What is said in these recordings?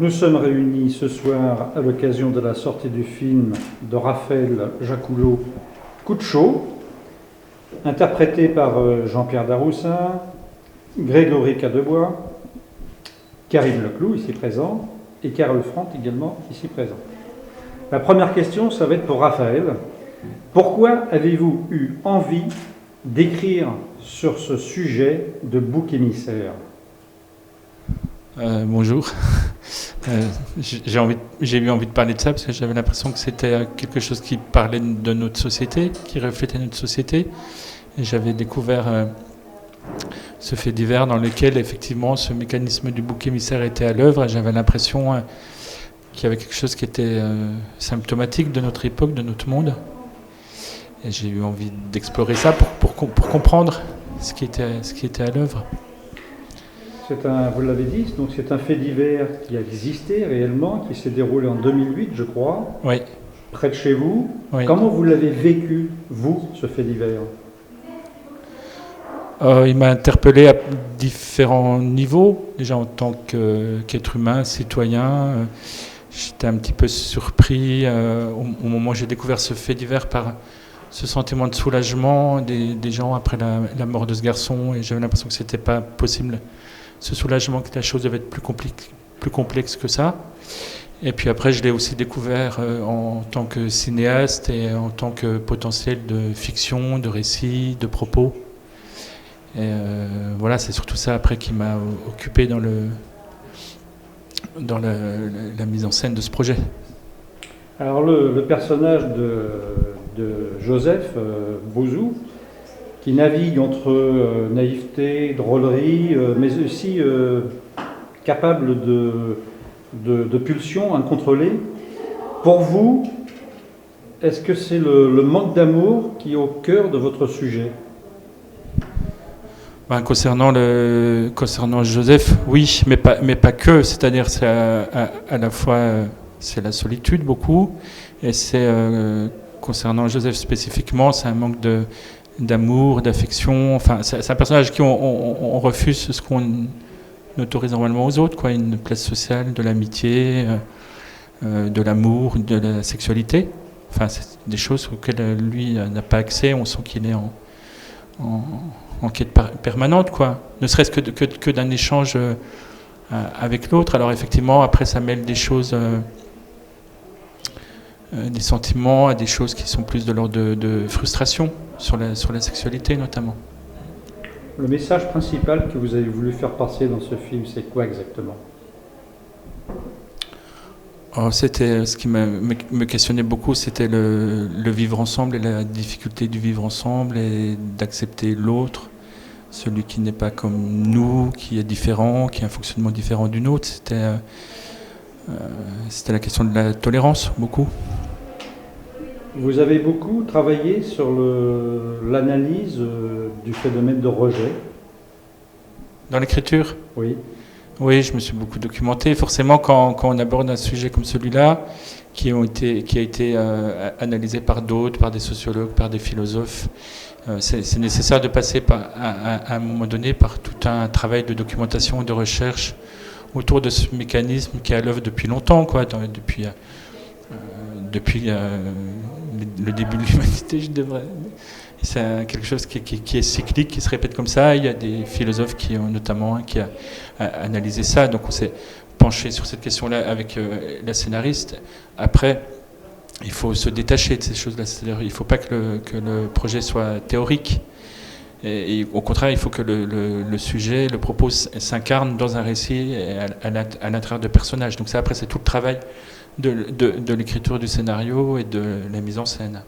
nous sommes réunis ce soir à l'occasion de la sortie du film de Raphaël Jacoulot, Coup de chaud, interprété par Jean-Pierre Daroussin, Grégory Cadebois, Karim Leclou, ici présent, et Carole Franck, également ici présent. La première question, ça va être pour Raphaël. Pourquoi avez-vous eu envie d'écrire sur ce sujet de bouc émissaire ? Bonjour. J'ai eu envie de parler de ça parce que j'avais l'impression que c'était quelque chose qui parlait de notre société, qui reflétait notre société. Et j'avais découvert ce fait divers dans lequel effectivement ce mécanisme du bouc émissaire était à l'œuvre. Et j'avais l'impression qu'il y avait quelque chose qui était symptomatique de notre époque, de notre monde. Et j'ai eu envie d'explorer ça pour comprendre ce qui était à l'œuvre. Vous l'avez dit, donc c'est un fait divers qui a existé réellement, qui s'est déroulé en 2008, je crois, oui. Près de chez vous. Oui. Comment vous l'avez vécu, vous, ce fait divers ? Il m'a interpellé à différents niveaux, déjà en tant qu'être humain, citoyen. J'étais un petit peu surpris au moment où j'ai découvert ce fait divers par ce sentiment de soulagement des gens après la mort de ce garçon, et j'avais l'impression que c'était pas possible. Ce soulagement, que la chose devait être plus complexe que ça. Et puis après, je l'ai aussi découvert en tant que cinéaste et en tant que potentiel de fiction, de récit, de propos. Et voilà, c'est surtout ça après qui m'a occupé dans la mise en scène de ce projet. Alors le personnage de Joseph Bouzou, qui navigue entre naïveté, drôlerie, mais aussi capable de pulsions incontrôlées. Pour vous, est-ce que c'est le manque d'amour qui est au cœur de votre sujet ? Concernant Joseph, oui, mais pas que. C'est-à-dire, c'est à la fois c'est la solitude beaucoup, et c'est concernant Joseph spécifiquement, c'est un manque d'amour, d'affection. Enfin, c'est un personnage qui on refuse ce qu'on autorise normalement aux autres, quoi, une place sociale, de l'amitié, de l'amour, de la sexualité. Enfin, c'est des choses auxquelles lui n'a pas accès. On sent qu'il est en quête permanente, quoi. Ne serait-ce que d'un échange avec l'autre. Alors effectivement, après, ça mêle des choses, des sentiments à des choses qui sont plus de l'ordre de frustration sur la sexualité notamment. Le message principal que vous avez voulu faire passer dans ce film, c'est quoi exactement ? C'était ce qui me questionnait beaucoup, c'était le vivre ensemble et la difficulté du vivre ensemble et d'accepter l'autre, celui qui n'est pas comme nous, qui est différent, qui a un fonctionnement différent du nôtre. C'était la question de la tolérance, beaucoup. Vous avez beaucoup travaillé sur l'analyse du phénomène de rejet. Dans l'écriture ? Oui. Oui, je me suis beaucoup documenté. Forcément, quand on aborde un sujet comme celui-là, qui a été analysé par d'autres, par des sociologues, par des philosophes, c'est nécessaire de passer à un moment donné par tout un travail de documentation et de recherche autour de ce mécanisme qui est à l'œuvre depuis longtemps, quoi, depuis le début de l'humanité, je devrais. C'est quelque chose qui est cyclique, qui se répète comme ça. Il y a des philosophes qui ont notamment qui a analysé ça. Donc on s'est penché sur cette question-là avec la scénariste. Après, il faut se détacher de ces choses-là. C'est-à-dire, il ne faut pas que le projet soit théorique. Et au contraire, il faut que le sujet, le propos s'incarne dans un récit à l'intérieur de personnages. Donc ça, après, c'est tout le travail de l'écriture du scénario et de la mise en scène.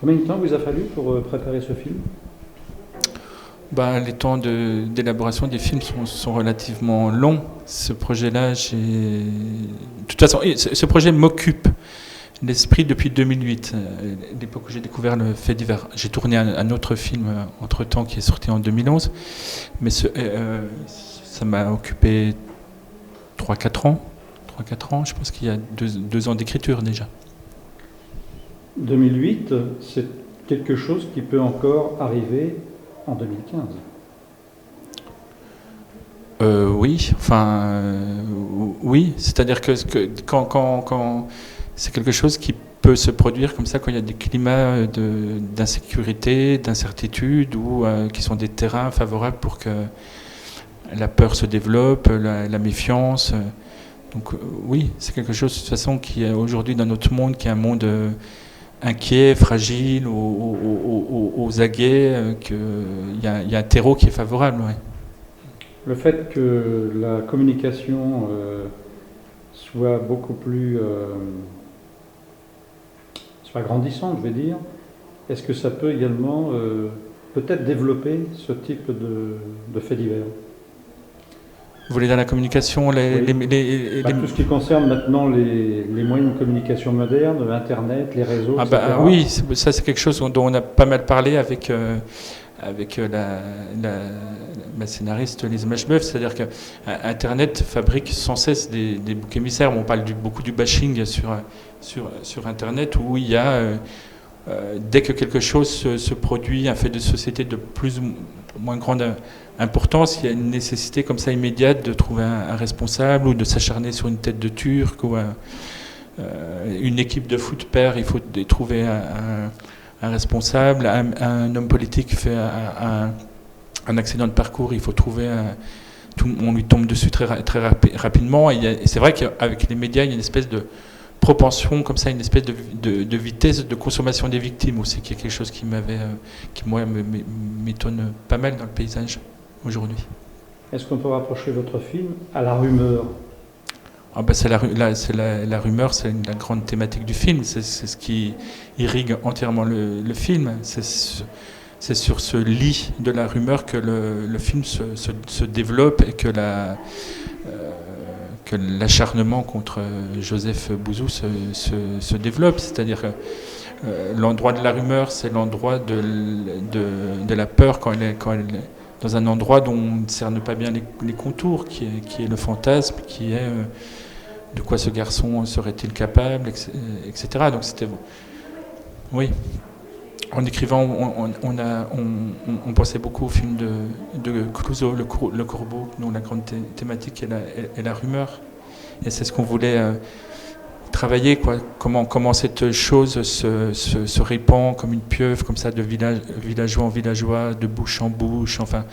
Combien de temps vous a fallu pour préparer ce film ? Les temps d'élaboration des films sont relativement longs. Ce projet-là, de toute façon, ce projet m'occupe l'esprit depuis 2008, l'époque où j'ai découvert le fait divers. J'ai tourné un autre film entre-temps qui est sorti en 2011, mais ça m'a occupé 3-4 ans. 3-4 ans, je pense qu'il y a 2 ans d'écriture déjà. 2008, c'est quelque chose qui peut encore arriver en 2015. Oui, oui, c'est-à-dire que quand c'est quelque chose qui peut se produire comme ça quand il y a des climats d'insécurité, d'incertitude, ou qui sont des terrains favorables pour que la peur se développe, la méfiance. Donc oui, c'est quelque chose de toute façon qui est aujourd'hui dans notre monde, qui est un monde inquiet, fragile, aux aguets, qu'il y a un terreau qui est favorable. Ouais. Le fait que la communication soit beaucoup plus soit grandissante, je vais dire, est-ce que ça peut également peut-être développer ce type de faits divers? Vous voulez dans la communication Tout ce qui concerne maintenant les moyens de communication modernes, Internet, les réseaux, etc. Oui, ça c'est quelque chose dont on a pas mal parlé avec ma scénariste Lise Machemeuf, c'est-à-dire que Internet fabrique sans cesse des boucs émissaires. On parle beaucoup du bashing sur Internet, où il y a, dès que quelque chose se produit, un fait de société de plus ou moins grande importance, il y a une nécessité comme ça immédiate de trouver un responsable, ou de s'acharner sur une tête de Turc, ou une équipe de foot perd, il faut trouver un responsable, un homme politique fait un accident de parcours, il faut trouver on lui tombe dessus très rapidement. Et c'est vrai qu'avec les médias, il y a une espèce de propension comme ça, une espèce de vitesse de consommation des victimes aussi, qui est quelque chose qui moi m'étonne pas mal dans le paysage aujourd'hui. Est-ce qu'on peut rapprocher votre film à la rumeur? C'est la rumeur, c'est la grande thématique du film. C'est ce qui irrigue entièrement le film. C'est sur ce lit de la rumeur que le film se développe, et que l'acharnement contre Joseph Bouzou se développe. C'est-à-dire que l'endroit de la rumeur, c'est l'endroit de la peur, quand elle est dans un endroit dont on ne cerne pas bien les contours, qui est le fantasme, qui est de quoi ce garçon serait-il capable, etc. Donc c'était bon. Oui. En écrivant, on pensait beaucoup au film de Clouseau, le Corbeau, dont la grande thématique est la rumeur. Et c'est ce qu'on voulait travailler, quoi. Comment cette chose se répand comme une pieuvre, comme ça, de villageois en villageois, de bouche en bouche, enfin,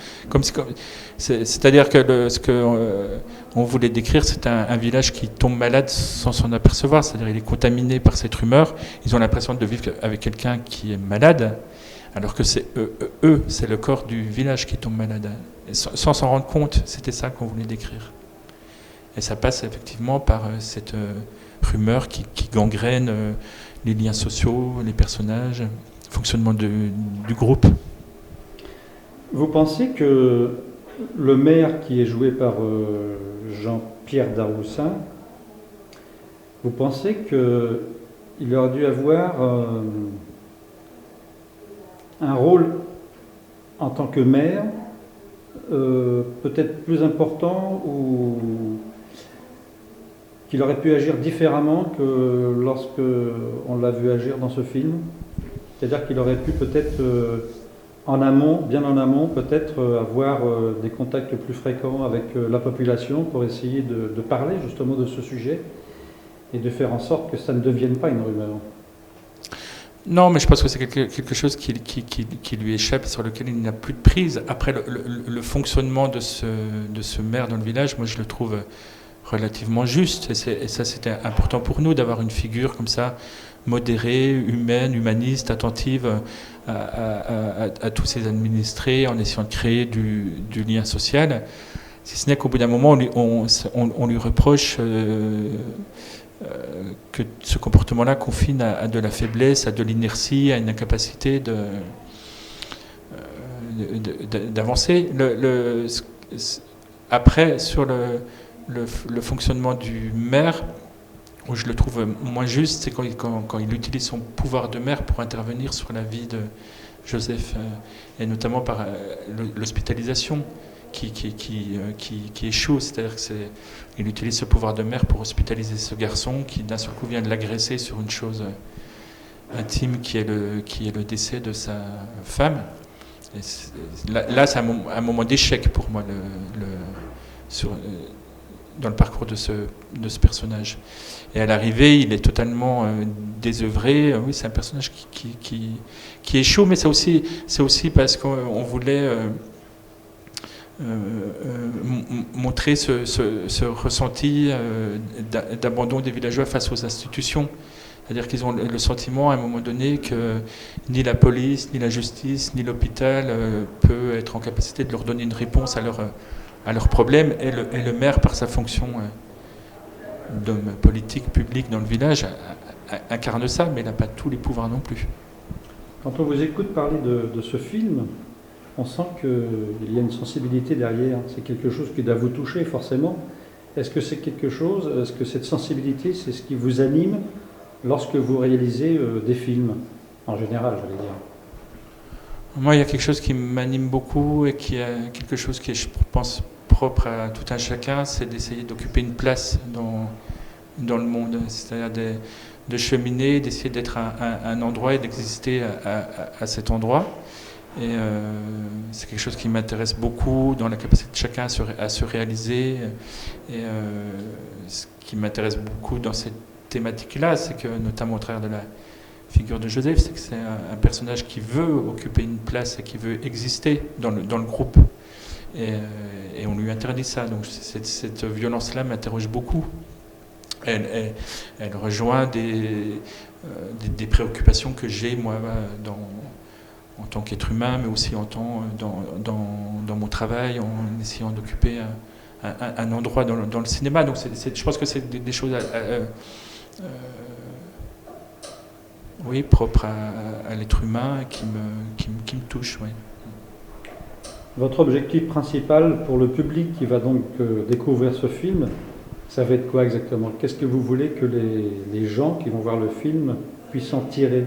c'est-à-dire que ce qu'on voulait décrire, c'est un village qui tombe malade sans s'en apercevoir, c'est-à-dire il est contaminé par cette rumeur. Ils ont l'impression de vivre avec quelqu'un qui est malade, alors que c'est c'est le corps du village qui tombe malade. Et sans s'en rendre compte, c'était ça qu'on voulait décrire. Et ça passe effectivement par cette rumeur qui gangrène les liens sociaux, les personnages, le fonctionnement du groupe. Vous pensez que le maire, qui est joué par Jean-Pierre Daroussin, vous pensez qu'il aurait dû avoir un rôle en tant que maire peut-être plus important, ou qu'il aurait pu agir différemment que lorsque on l'a vu agir dans ce film? C'est-à-dire qu'il aurait pu peut-être en amont, bien en amont, peut-être avoir des contacts plus fréquents avec la population pour essayer de parler justement de ce sujet et de faire en sorte que ça ne devienne pas une rumeur. Non, mais je pense que c'est quelque chose qui lui échappe, sur lequel il n'a plus de prise. Après, le fonctionnement de ce maire dans le village, moi je le trouve relativement juste. Et ça, c'était important pour nous d'avoir une figure comme ça, modérée, humaine, humaniste, attentive à tous ses administrés, en essayant de créer du lien social. Si ce n'est qu'au bout d'un moment, on lui reproche que ce comportement-là confine à de la faiblesse, à de l'inertie, à une incapacité d'avancer. Après, sur le fonctionnement du maire, où je le trouve moins juste, c'est quand il utilise son pouvoir de maire pour intervenir sur la vie de Joseph, et notamment par l'hospitalisation qui échoue. C'est-à-dire qu'il utilise ce pouvoir de maire pour hospitaliser ce garçon qui d'un seul coup vient de l'agresser sur une chose intime qui est le décès de sa femme. Et là, c'est un moment d'échec pour moi, dans le parcours de ce personnage. Et à l'arrivée, il est totalement désœuvré. Oui, c'est un personnage qui est chaud, mais c'est aussi parce qu'on voulait montrer ce ressenti d'abandon des villageois face aux institutions. C'est-à-dire qu'ils ont le sentiment à un moment donné que ni la police, ni la justice, ni l'hôpital peut être en capacité de leur donner une réponse à leurs problèmes. Et le maire, par sa fonction d'homme politique public dans le village, incarne ça, mais il n'a pas tous les pouvoirs non plus. Quand on vous écoute parler de ce film, on sent qu'il y a une sensibilité derrière. C'est quelque chose qui doit vous toucher forcément. Est-ce que cette sensibilité, c'est ce qui vous anime lorsque vous réalisez des films, en général, j'allais dire? Moi, il y a quelque chose qui m'anime beaucoup et qui est quelque chose qui est, je pense, propre à tout un chacun, c'est d'essayer d'occuper une place dans le monde, c'est-à-dire de cheminer, d'essayer d'être un endroit et d'exister à cet endroit. Et c'est quelque chose qui m'intéresse beaucoup dans la capacité de chacun à se réaliser. Et ce qui m'intéresse beaucoup dans cette thématique-là, c'est que, notamment au travers de la figure de Joseph, c'est que c'est un personnage qui veut occuper une place et qui veut exister dans le groupe. Et on lui interdit ça. Donc cette violence-là m'interroge beaucoup. Elle rejoint des préoccupations que j'ai, moi, en tant qu'être humain, mais aussi dans mon travail, en essayant d'occuper un endroit dans le cinéma. Donc je pense que c'est des choses oui, propres à l'être humain qui me touchent. Oui. Votre objectif principal pour le public qui va donc découvrir ce film, ça va être quoi exactement? Qu'est-ce que vous voulez que les gens qui vont voir le film puissent en tirer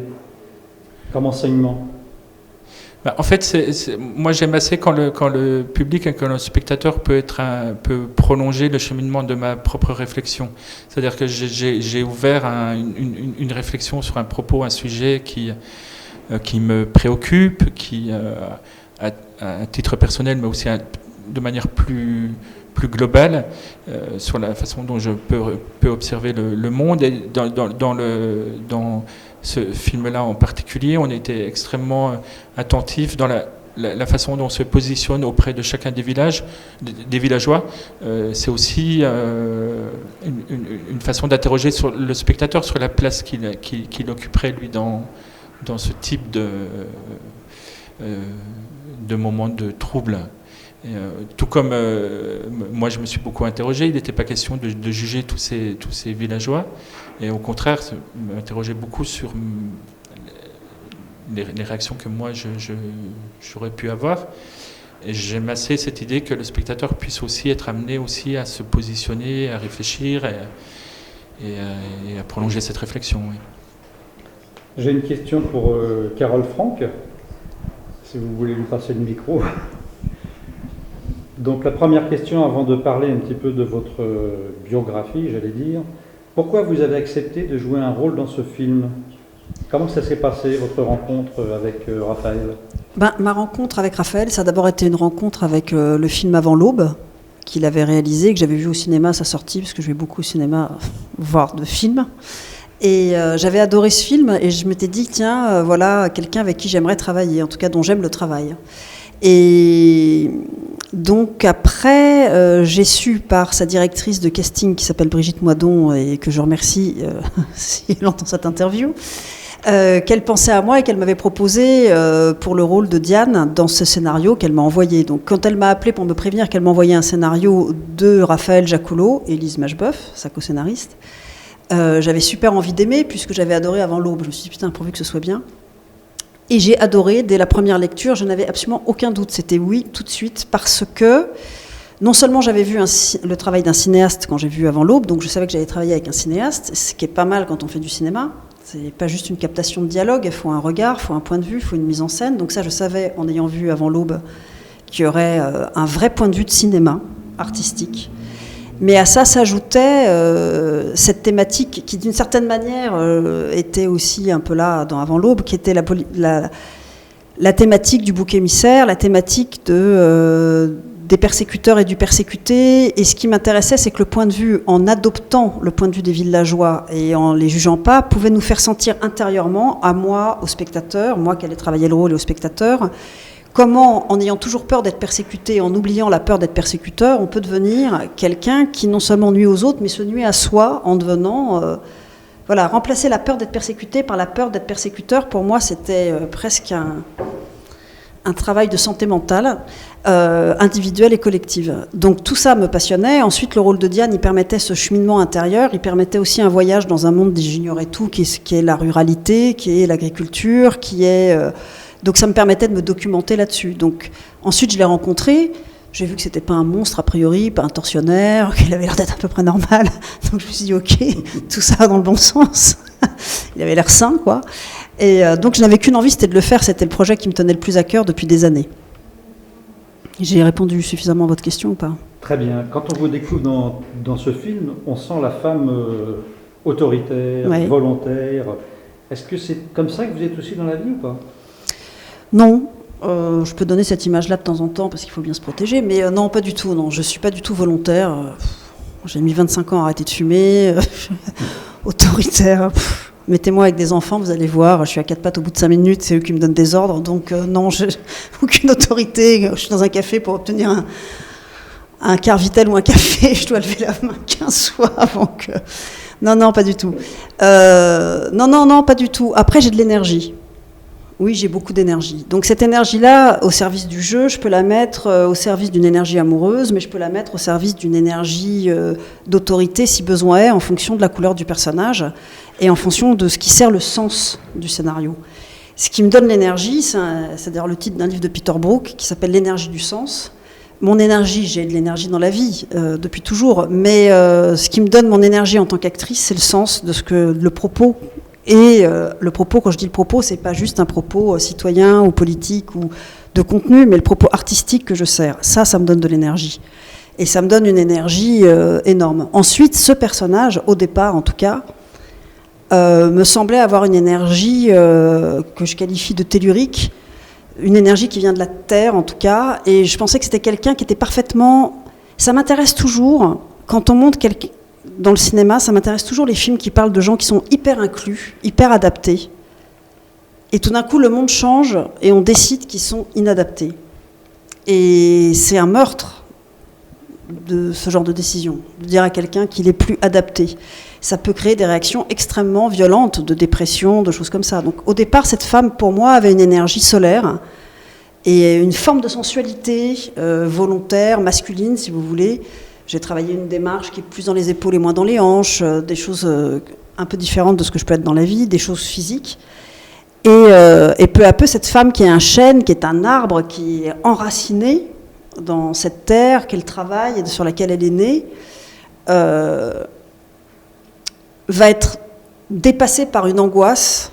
comme enseignement? En fait, moi j'aime assez quand le public et quand le spectateur peut prolonger le cheminement de ma propre réflexion. C'est-à-dire que j'ai ouvert une réflexion sur un propos, un sujet qui me préoccupe, qui, à titre personnel, mais aussi de manière plus globale, sur la façon dont je peux observer le monde. Et dans ce film-là en particulier, on était extrêmement attentifs dans la façon dont on se positionne auprès de chacun des villageois. C'est aussi une façon d'interroger sur le spectateur, sur la place qu'il occuperait, lui, dans ce type de moment de trouble. Et, tout comme moi je me suis beaucoup interrogé, il n'était pas question de juger tous ces villageois, et au contraire m'interroger beaucoup sur les réactions que moi j'aurais pu avoir. Et j'aime assez cette idée que le spectateur puisse aussi être amené aussi à se positionner, à réfléchir et à prolonger cette réflexion. Oui. J'ai une question pour Carole Franck, si vous voulez lui passer le micro. Donc la première question, avant de parler un petit peu de votre biographie, j'allais dire, pourquoi vous avez accepté de jouer un rôle dans ce film? Comment ça s'est passé, votre rencontre avec Raphaël? Ma rencontre avec Raphaël, ça a d'abord été une rencontre avec le film Avant l'aube, qu'il avait réalisé, que j'avais vu au cinéma à sa sortie, parce que je vais beaucoup au cinéma voir de films. Et j'avais adoré ce film, et je m'étais dit, tiens, voilà quelqu'un avec qui j'aimerais travailler, en tout cas dont j'aime le travail. Et donc après, j'ai su par sa directrice de casting qui s'appelle Brigitte Moidon et que je remercie si elle entend cette interview, qu'elle pensait à moi et qu'elle m'avait proposé pour le rôle de Diane dans ce scénario qu'elle m'a envoyé. Donc quand elle m'a appelé pour me prévenir qu'elle m'envoyait un scénario de Raphaël Jacoulot et Lise Machebeuf, sa co-scénariste, j'avais super envie d'aimer puisque j'avais adoré Avant l'aube. Je me suis dit putain, pourvu que ce soit bien. Et j'ai adoré, dès la première lecture, je n'avais absolument aucun doute. C'était oui, tout de suite, parce que non seulement j'avais vu le travail d'un cinéaste quand j'ai vu Avant l'aube, donc je savais que j'allais travailler avec un cinéaste, ce qui est pas mal quand on fait du cinéma. C'est pas juste une captation de dialogue, il faut un regard, il faut un point de vue, il faut une mise en scène. Donc ça, je savais, en ayant vu Avant l'aube, qu'il y aurait un vrai point de vue de cinéma artistique. Mais à ça s'ajoutait cette thématique qui, d'une certaine manière, était aussi un peu là dans Avant l'aube, qui était la thématique du bouc émissaire, la thématique de des persécuteurs et du persécuté. Et ce qui m'intéressait, c'est que le point de vue, en adoptant le point de vue des villageois et en les jugeant pas, pouvait nous faire sentir intérieurement, à moi, aux spectateurs, moi qui allais travailler le rôle et aux spectateurs, comment, en ayant toujours peur d'être persécuté, en oubliant la peur d'être persécuteur, on peut devenir quelqu'un qui non seulement nuit aux autres, mais se nuit à soi en devenant... remplacer la peur d'être persécuté par la peur d'être persécuteur, pour moi, c'était presque un travail de santé mentale, individuelle et collective. Donc tout ça me passionnait. Ensuite, le rôle de Diane, il permettait ce cheminement intérieur, il permettait aussi un voyage dans un monde que j'ignorais tout, qui est la ruralité, qui est l'agriculture, donc ça me permettait de me documenter là-dessus. Donc ensuite, je l'ai rencontré. J'ai vu que c'était pas un monstre a priori, pas un tortionnaire, qu'il avait l'air d'être à peu près normal. Donc je me suis dit ok, tout ça va dans le bon sens. Il avait l'air sain, quoi. Et donc je n'avais qu'une envie, c'était de le faire. C'était le projet qui me tenait le plus à cœur depuis des années. J'ai répondu suffisamment à votre question ou pas? Très bien. Quand on vous découvre dans ce film, on sent la femme autoritaire, ouais. Volontaire. Est-ce que c'est comme ça que vous êtes aussi dans la vie ou pas? Non. Je peux donner cette image-là de temps en temps parce qu'il faut bien se protéger, mais non, pas du tout. Non, je suis pas du tout volontaire. J'ai mis 25 ans à arrêter de fumer. Autoritaire. Mettez-moi avec des enfants, vous allez voir. Je suis à quatre pattes au bout de 5 minutes, c'est eux qui me donnent des ordres. Donc non, j'ai aucune autorité. Je suis dans un café pour obtenir un quart Vitel ou un café. Je dois lever la main 15 fois avant que... Non, pas du tout. Non, pas du tout. Après, j'ai de l'énergie. Oui, j'ai beaucoup d'énergie. Donc cette énergie-là, au service du jeu, je peux la mettre au service d'une énergie amoureuse, mais je peux la mettre au service d'une énergie d'autorité, si besoin est, en fonction de la couleur du personnage et en fonction de ce qui sert le sens du scénario. Ce qui me donne l'énergie, c'est d'ailleurs le titre d'un livre de Peter Brook qui s'appelle « L'énergie du sens ». Mon énergie, j'ai de l'énergie dans la vie depuis toujours, mais ce qui me donne mon énergie en tant qu'actrice, c'est le sens de ce que le propos. Et le propos, quand je dis le propos, c'est pas juste un propos citoyen ou politique ou de contenu, mais le propos artistique que je sers. Ça me donne de l'énergie. Et ça me donne une énergie énorme. Ensuite, ce personnage, au départ en tout cas, me semblait avoir une énergie que je qualifie de tellurique, une énergie qui vient de la terre en tout cas, et je pensais que c'était quelqu'un qui était parfaitement... Ça m'intéresse toujours, quand on montre quelqu'un... Dans le cinéma, ça m'intéresse toujours les films qui parlent de gens qui sont hyper inclus, hyper adaptés. Et tout d'un coup, le monde change et on décide qu'ils sont inadaptés. Et c'est un meurtre de ce genre de décision, de dire à quelqu'un qu'il est plus adapté. Ça peut créer des réactions extrêmement violentes, de dépression, de choses comme ça. Donc au départ, cette femme, pour moi, avait une énergie solaire et une forme de sensualité volontaire, masculine, si vous voulez. J'ai travaillé une démarche qui est plus dans les épaules et moins dans les hanches, des choses un peu différentes de ce que je peux être dans la vie, des choses physiques. Et peu à peu, cette femme qui est un chêne, qui est un arbre, qui est enracinée dans cette terre qu'elle travaille et sur laquelle elle est née, va être dépassée par une angoisse.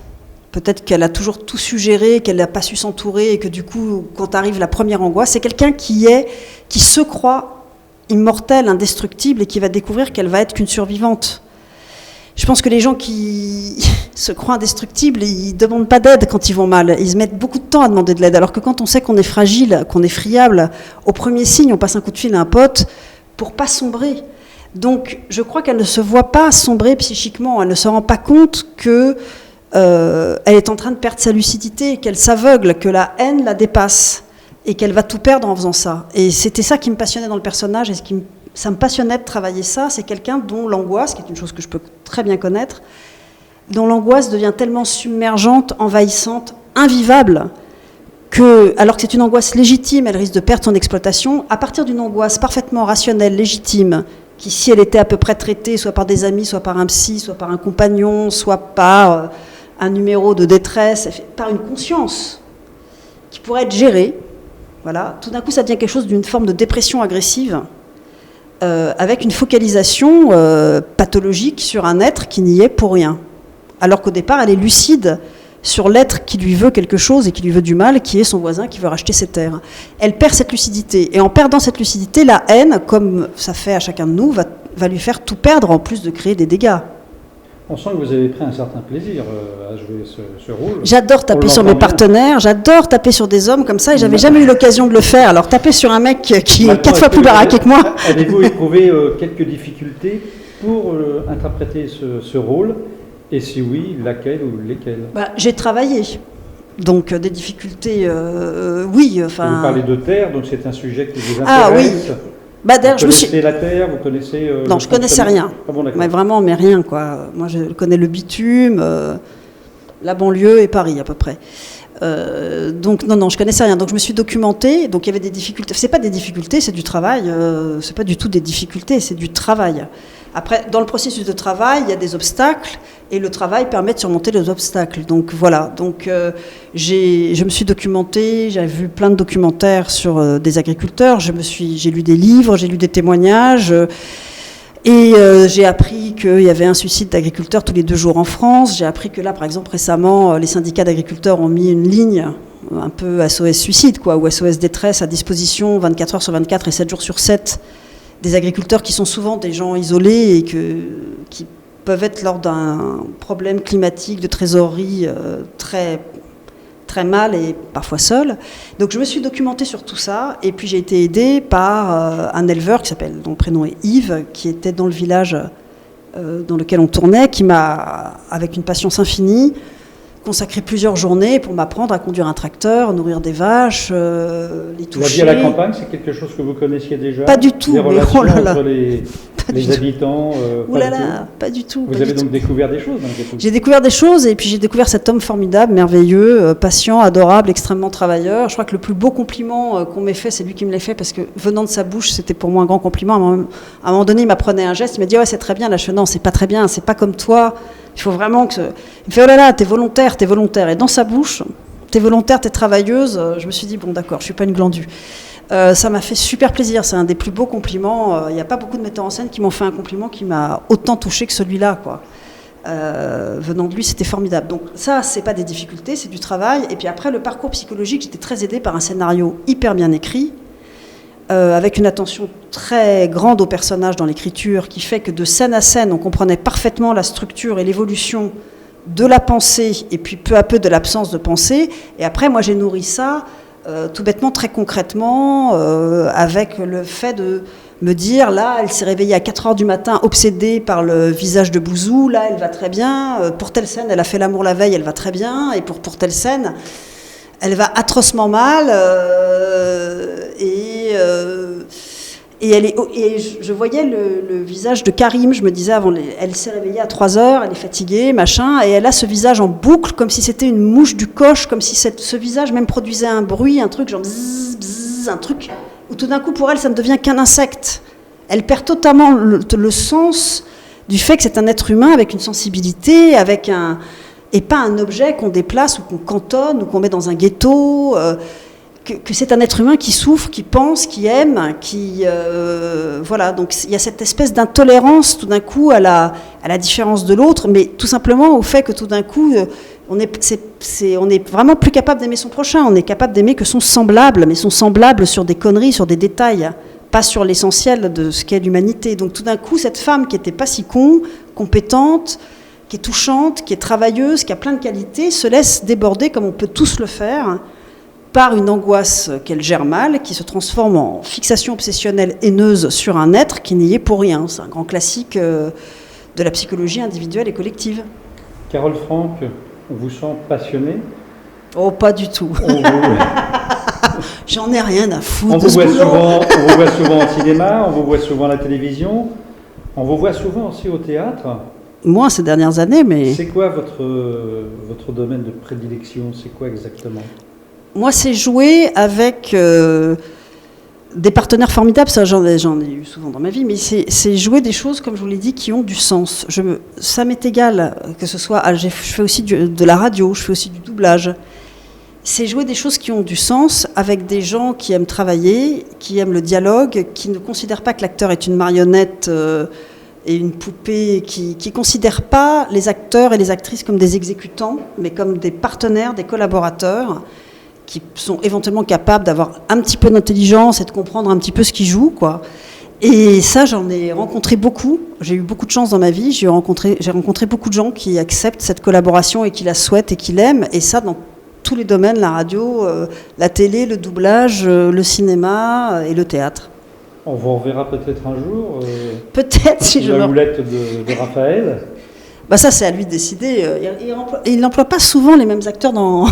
Peut-être qu'elle a toujours tout suggéré, qu'elle n'a pas su s'entourer, et que du coup, quand arrive la première angoisse, c'est quelqu'un qui se croit immortelle, indestructible, et qui va découvrir qu'elle va être qu'une survivante. Je pense que les gens qui se croient indestructibles, ils ne demandent pas d'aide quand ils vont mal. Ils mettent beaucoup de temps à demander de l'aide. Alors que quand on sait qu'on est fragile, qu'on est friable, au premier signe, on passe un coup de fil à un pote pour pas sombrer. Donc, je crois qu'elle ne se voit pas sombrer psychiquement. Elle ne se rend pas compte que elle est en train de perdre sa lucidité, qu'elle s'aveugle, que la haine la dépasse. Et qu'elle va tout perdre en faisant ça. Et c'était ça qui me passionnait dans le personnage, et ça me passionnait de travailler ça. C'est quelqu'un dont l'angoisse, qui est une chose que je peux très bien connaître, dont l'angoisse devient tellement submergente, envahissante, invivable, alors que c'est une angoisse légitime, elle risque de perdre son exploitation, à partir d'une angoisse parfaitement rationnelle, légitime, qui, si elle était à peu près traitée, soit par des amis, soit par un psy, soit par un compagnon, soit par un numéro de détresse, par une conscience qui pourrait être gérée, voilà, tout d'un coup, ça devient quelque chose d'une forme de dépression agressive, avec une focalisation pathologique sur un être qui n'y est pour rien. Alors qu'au départ, elle est lucide sur l'être qui lui veut quelque chose et qui lui veut du mal, qui est son voisin qui veut racheter ses terres. Elle perd cette lucidité. Et en perdant cette lucidité, la haine, comme ça fait à chacun de nous, va lui faire tout perdre, en plus de créer des dégâts. On sent que vous avez pris un certain plaisir à jouer ce rôle. J'adore taper sur mes partenaires, j'adore taper sur des hommes comme ça, et j'avais jamais eu l'occasion de le faire. Alors taper sur un mec qui est 4 fois plus baraqué que moi. Avez-vous éprouvé quelques difficultés pour interpréter ce rôle? Et si oui, laquelle ou lesquelles? J'ai travaillé. Donc des difficultés, oui. Vous parlez de terre, donc c'est un sujet qui vous intéresse. Ah oui. Vous connaissez la terre, vous connaissez... non, je connaissais rien. Ah bon, mais vraiment, mais rien, quoi. Moi, je connais le bitume, la banlieue et Paris, à peu près. Donc, non, je connaissais rien. Donc, je me suis documentée. Donc, il y avait des difficultés. C'est pas des difficultés, c'est du travail. C'est pas du tout des difficultés, c'est du travail. Après, dans le processus de travail, il y a des obstacles et le travail permet de surmonter les obstacles. Donc voilà. Donc je me suis documentée, j'avais vu plein de documentaires sur des agriculteurs. J'ai lu des livres, j'ai lu des témoignages et j'ai appris qu'il y avait un suicide d'agriculteurs tous les 2 jours en France. J'ai appris que là, par exemple, récemment, les syndicats d'agriculteurs ont mis une ligne un peu SOS suicide, quoi, ou SOS détresse à disposition 24 heures sur 24 et 7 jours sur 7. Des agriculteurs qui sont souvent des gens isolés et qui peuvent être lors d'un problème climatique de trésorerie très, très mal et parfois seuls. Donc je me suis documentée sur tout ça et puis j'ai été aidée par un éleveur dont le prénom est Yves, qui était dans le village dans lequel on tournait, qui m'a, avec une patience infinie, consacré plusieurs journées pour m'apprendre à conduire un tracteur, nourrir des vaches, les toucher. La vie à la campagne, c'est quelque chose que vous connaissiez déjà? Pas du tout. Les relations entre les habitants pas du tout. Vous avez donc découvert des choses? J'ai découvert des choses et puis j'ai découvert cet homme formidable, merveilleux, patient, adorable, extrêmement travailleur. Je crois que le plus beau compliment qu'on m'ait fait, c'est lui qui me l'a fait parce que venant de sa bouche, c'était pour moi un grand compliment. À un moment donné, il m'apprenait un geste, il m'a dit « Ouais, c'est très bien. » Là, je fais « Non, c'est pas très bien, c'est pas comme toi. Il faut vraiment que... » Il me fait « Oh là là, t'es volontaire. » Et dans sa bouche, « T'es volontaire, t'es travailleuse. » Je me suis dit « Bon, d'accord, je suis pas une glandue. » Ça m'a fait super plaisir, c'est un des plus beaux compliments. Il n'y a pas beaucoup de metteurs en scène qui m'ont fait un compliment qui m'a autant touché que celui-là, quoi. Venant de lui, c'était formidable. Donc ça, c'est pas des difficultés, c'est du travail. Et puis après, le parcours psychologique, j'étais très aidée par un scénario hyper bien écrit, avec une attention très grande aux personnages dans l'écriture, qui fait que de scène à scène, on comprenait parfaitement la structure et l'évolution de la pensée, et puis peu à peu de l'absence de pensée. Et après, moi, j'ai nourri ça tout bêtement, très concrètement, avec le fait de me dire, là, elle s'est réveillée à 4 heures du matin, obsédée par le visage de Bouzou, là, elle va très bien, pour telle scène, elle a fait l'amour la veille, elle va très bien, et pour telle scène, elle va atrocement mal, et je voyais le visage de Karim, je me disais, elle s'est réveillée à 3 heures, elle est fatiguée, machin, et elle a ce visage en boucle, comme si c'était une mouche du coche, comme si ce visage même produisait un bruit, un truc genre bzzz, bzzz, un truc, où tout d'un coup, pour elle, ça ne devient qu'un insecte. Elle perd totalement le sens du fait que c'est un être humain avec une sensibilité, et pas un objet qu'on déplace ou qu'on cantonne ou qu'on met dans un ghetto, que c'est un être humain qui souffre, qui pense, qui aime, voilà. Donc il y a cette espèce d'intolérance tout d'un coup à la différence de l'autre, mais tout simplement au fait que tout d'un coup on est vraiment plus capable d'aimer son prochain. On est capable d'aimer que son semblable, mais son semblable sur des conneries, sur des détails, pas sur l'essentiel de ce qu'est l'humanité. Donc tout d'un coup, cette femme qui était pas si compétente, qui est touchante, qui est travailleuse, qui a plein de qualités, se laisse déborder comme on peut tous le faire, par une angoisse qu'elle gère mal, qui se transforme en fixation obsessionnelle haineuse sur un être qui n'y est pour rien. C'est un grand classique de la psychologie individuelle et collective. Carole Franck, on vous sent passionnée? Oh, pas du tout. J'en ai rien à foutre. On vous voit souvent au cinéma, on vous voit souvent à la télévision, on vous voit souvent aussi au théâtre. Moi, ces dernières années, mais... C'est quoi votre domaine de prédilection? C'est quoi exactement? Moi, c'est jouer avec des partenaires formidables. Ça, j'en ai eu souvent dans ma vie, mais c'est jouer des choses, comme je vous l'ai dit, qui ont du sens. Ça m'est égal que ce soit... je fais aussi de la radio, je fais aussi du doublage. C'est jouer des choses qui ont du sens avec des gens qui aiment travailler, qui aiment le dialogue, qui ne considèrent pas que l'acteur est une marionnette et une poupée, qui ne considèrent pas les acteurs et les actrices comme des exécutants, mais comme des partenaires, des collaborateurs, qui sont éventuellement capables d'avoir un petit peu d'intelligence et de comprendre un petit peu ce qu'ils jouent, quoi. Et ça, j'en ai rencontré beaucoup. J'ai eu beaucoup de chance dans ma vie. J'ai rencontré beaucoup de gens qui acceptent cette collaboration et qui la souhaitent et qui l'aiment. Et ça, dans tous les domaines, la radio, la télé, le doublage, le cinéma et le théâtre. On vous reverra peut-être un jour. Peut-être si je la houlette de Raphaël. Bah ça, c'est à lui de décider. Il n'emploie pas souvent les mêmes acteurs dans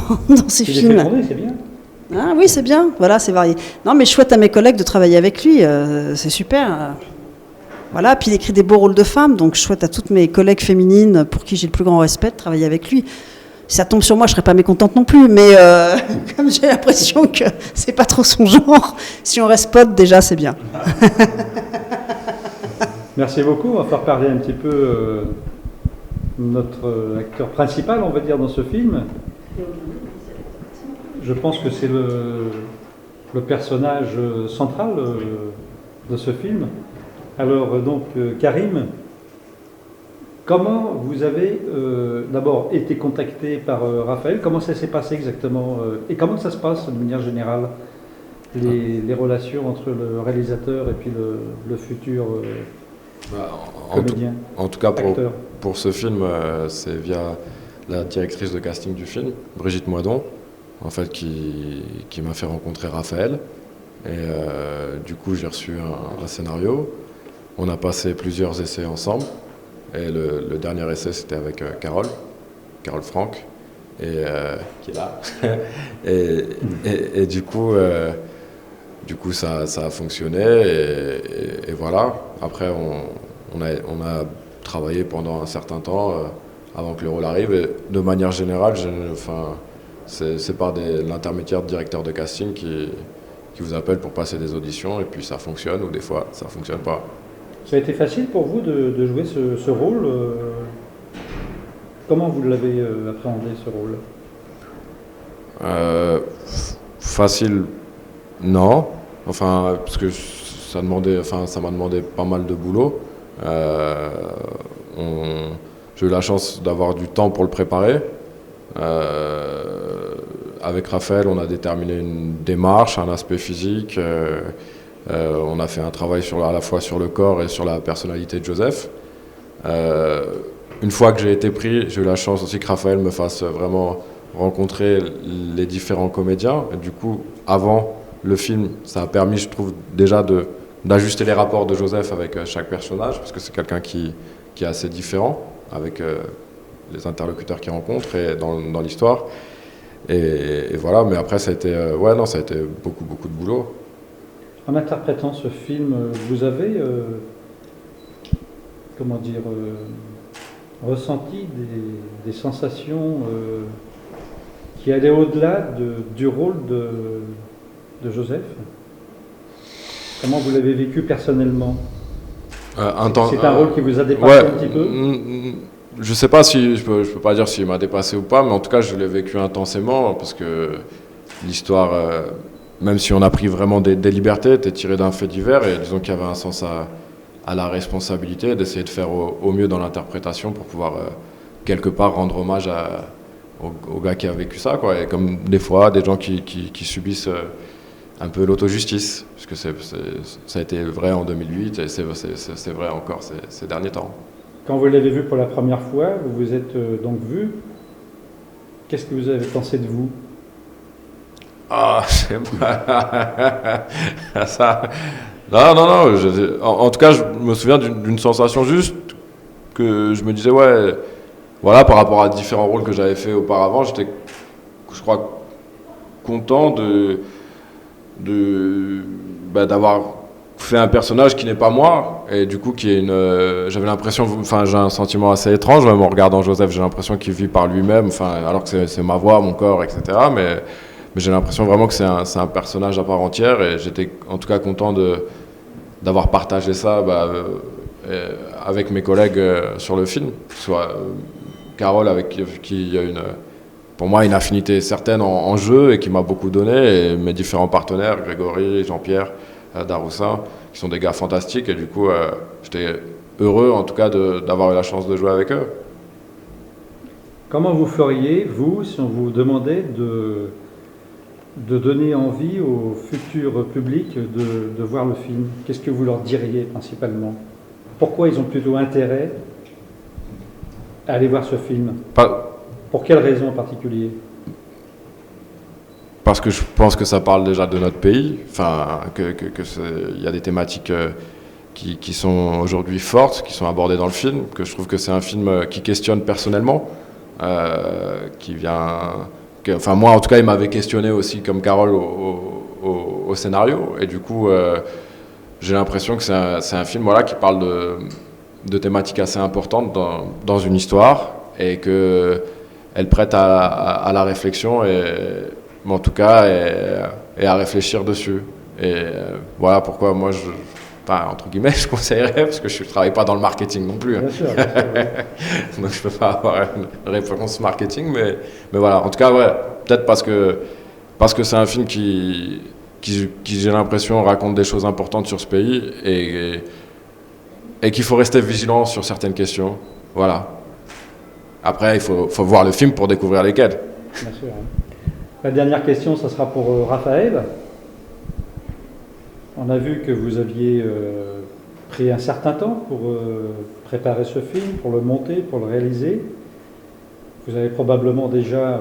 ses films. Il est fait tourner, c'est bien. Ah oui, c'est bien. Voilà, c'est varié. Non, mais je souhaite à mes collègues de travailler avec lui. C'est super. Voilà, puis il écrit des beaux rôles de femmes, donc je souhaite à toutes mes collègues féminines, pour qui j'ai le plus grand respect, de travailler avec lui. Si ça tombe sur moi, je ne serais pas mécontente non plus, mais comme j'ai l'impression que c'est pas trop son genre, si on reste potes, déjà, c'est bien. Merci beaucoup. On va faire parler un petit peu notre acteur principal, on va dire, dans ce film. Je pense que c'est le personnage central de ce film. Alors, donc, Karim, comment vous avez d'abord été contacté par Raphaël? Comment ça s'est passé exactement? Et comment ça se passe de manière générale, les relations entre le réalisateur et puis le futur comédien? En tout cas, pour ce film, c'est via la directrice de casting du film, Brigitte Moidon, en fait, qui m'a fait rencontrer Raphaël. Et du coup, j'ai reçu un scénario. On a passé plusieurs essais ensemble. Et le dernier essai, c'était avec Carole Franck, qui est là. et du coup, ça a fonctionné. Et voilà. Après, on a travaillé pendant un certain temps avant que le rôle arrive. Et de manière générale, c'est par l'intermédiaire de directeur de casting qui vous appelle pour passer des auditions, et puis ça fonctionne, ou des fois ça fonctionne pas. Ça a été facile pour vous de jouer ce rôle? Comment vous l'avez appréhendé, ce rôle? Facile, non. Enfin, parce que ça m'a demandé pas mal de boulot. J'ai eu la chance d'avoir du temps pour le préparer. Avec Raphaël, on a déterminé une démarche, un aspect physique. On a fait un travail à la fois sur le corps et sur la personnalité de Joseph. Une fois que j'ai été pris, j'ai eu la chance aussi que Raphaël me fasse vraiment rencontrer les différents comédiens. Et du coup, avant le film, ça a permis, je trouve, déjà d'ajuster les rapports de Joseph avec chaque personnage, parce que c'est quelqu'un qui est assez différent avec les interlocuteurs qu'il rencontre et dans l'histoire. Et voilà, mais après ça a été, ça a été beaucoup de boulot. En interprétant ce film, vous avez, ressenti des sensations qui allaient au-delà du rôle de Joseph? Comment vous l'avez vécu personnellement? C'est un rôle qui vous a dépassé un petit peu? Je sais pas si je peux pas dire s'il m'a dépassé ou pas, mais en tout cas je l'ai vécu intensément, parce que l'histoire, même si on a pris vraiment des libertés, était tirée d'un fait divers, et disons qu'il y avait un sens à la responsabilité d'essayer de faire au mieux dans l'interprétation pour pouvoir quelque part rendre hommage au gars qui a vécu ça, quoi. Et comme des fois des gens qui subissent un peu l'autojustice, puisque ça a été vrai en 2008 et c'est vrai encore ces derniers temps. Quand vous l'avez vu pour la première fois, vous vous êtes donc vu. Qu'est-ce que vous avez pensé de vous? Ah, c'est ça. Non. En tout cas, je me souviens d'une sensation juste que je me disais, ouais, voilà, par rapport à différents rôles que j'avais fait auparavant, j'étais, je crois, content d'avoir fait un personnage qui n'est pas moi, et du coup j'avais l'impression, j'ai un sentiment assez étrange, même en regardant Joseph, j'ai l'impression qu'il vit par lui-même, alors que c'est ma voix, mon corps, etc. Mais j'ai l'impression vraiment que c'est un personnage à part entière, et j'étais en tout cas content d'avoir partagé ça avec mes collègues sur le film, soit Carole, avec qui il y a pour moi une affinité certaine en jeu et qui m'a beaucoup donné, et mes différents partenaires, Grégory, Jean-Pierre, Daroussin, qui sont des gars fantastiques, et du coup j'étais heureux en tout cas d'avoir eu la chance de jouer avec eux. Comment vous feriez, vous, si on vous demandait de donner envie au futur public de voir le film? Qu'est-ce que vous leur diriez principalement? Pourquoi ils ont plutôt intérêt à aller voir ce film? Pour quelle raison en particulier? Parce que je pense que ça parle déjà de notre pays, enfin, y a des thématiques qui sont aujourd'hui fortes, qui sont abordées dans le film, que je trouve que c'est un film qui questionne personnellement, qui vient... Enfin, moi, en tout cas, il m'avait questionné aussi, comme Carole, au scénario, et du coup, j'ai l'impression que c'est un film voilà, qui parle de thématiques assez importantes dans une histoire, et qu'elle prête à la réflexion, mais en tout cas, et à réfléchir dessus. Et voilà pourquoi moi, entre guillemets, je conseillerais, parce que je ne travaille pas dans le marketing non plus. Hein. Bien sûr, oui. Donc je ne peux pas avoir une référence marketing, mais voilà. En tout cas, ouais, peut-être parce que c'est un film qui j'ai l'impression, raconte des choses importantes sur ce pays et qu'il faut rester vigilant sur certaines questions. Voilà. Après, il faut voir le film pour découvrir lesquelles. Bien sûr. La dernière question, ça sera pour Raphaël. On a vu que vous aviez pris un certain temps pour préparer ce film, pour le monter, pour le réaliser. Vous avez probablement déjà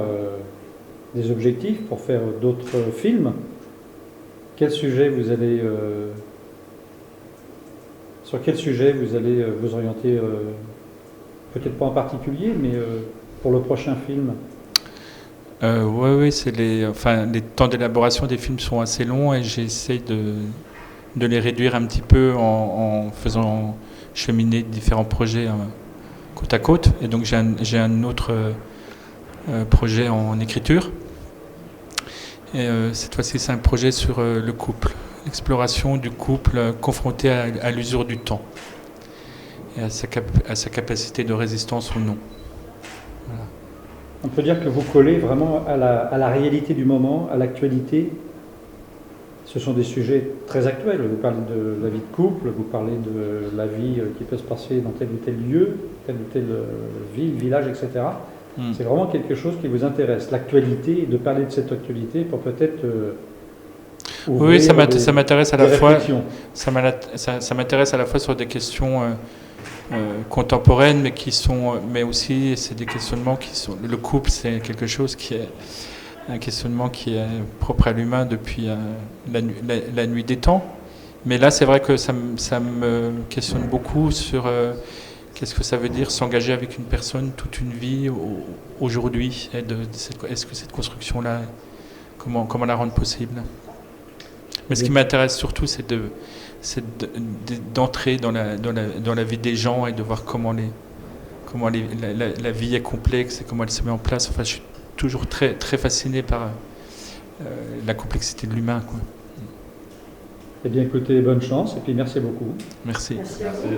des objectifs pour faire d'autres films. Sur quel sujet vous allez vous orienter, peut-être pas en particulier, mais pour le prochain film? Oui, les temps d'élaboration des films sont assez longs et j'essaie de les réduire un petit peu en faisant cheminer différents projets côte à côte. Et donc j'ai un autre projet en écriture. Et cette fois-ci, c'est un projet sur le couple, l'exploration du couple confronté à l'usure du temps et à sa capacité de résistance ou non. Voilà. On peut dire que vous collez vraiment à la réalité du moment, à l'actualité. Ce sont des sujets très actuels. Vous parlez de la vie de couple, vous parlez de la vie qui peut se passer dans tel ou tel lieu, telle ou telle ville, village, etc. C'est vraiment quelque chose qui vous intéresse, l'actualité, et de parler de cette actualité pour peut-être oui, ça m'intéresse à la fois. Ça m'intéresse à la fois sur des questions contemporaines, mais aussi c'est des questionnements qui sont. Le couple, c'est quelque chose qui est un questionnement qui est propre à l'humain depuis la nuit des temps. Mais là, c'est vrai que ça me questionne beaucoup sur qu'est-ce que ça veut dire s'engager avec une personne toute une vie aujourd'hui. Est-ce que cette construction-là, comment la rendre possible? Mais ce qui m'intéresse surtout, c'est d'entrer dans la vie des gens et de voir comment la vie est complexe et comment elle se met en place. Enfin, je suis toujours très, très fasciné par la complexité de l'humain, quoi. Eh bien, écoutez, bonne chance et puis merci beaucoup. Merci. Merci à vous.